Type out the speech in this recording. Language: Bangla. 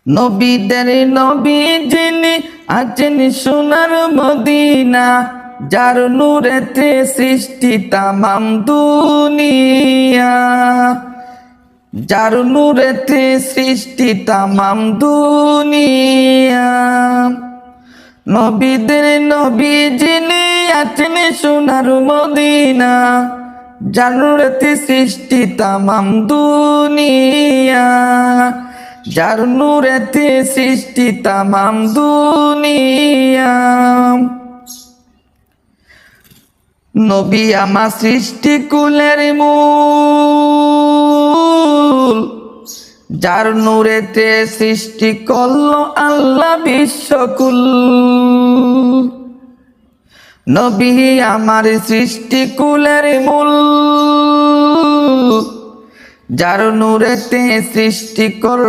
নবীদের নবী যিনি আছেন সোনার মদিনা, যার নূরেতে সৃষ্টি তামাম দুনিয়া, যার নূরেতে সৃষ্টি তামাম দুনিয়া। নবীদের নবী যিনি আছেন সোনার মদিনা, যার নূরেতে সৃষ্টি তামাম দুনিয়া, যার নূরেতে সৃষ্টি তামাম দুনিয়া। নবী আমার সৃষ্টি কুলের মূল, যার নূরেতে সৃষ্টি করলো আল্লাহ বিশ্বকুল। নবী আমার সৃষ্টি কুলের মূল, যার নূরেতে সৃষ্টি করলো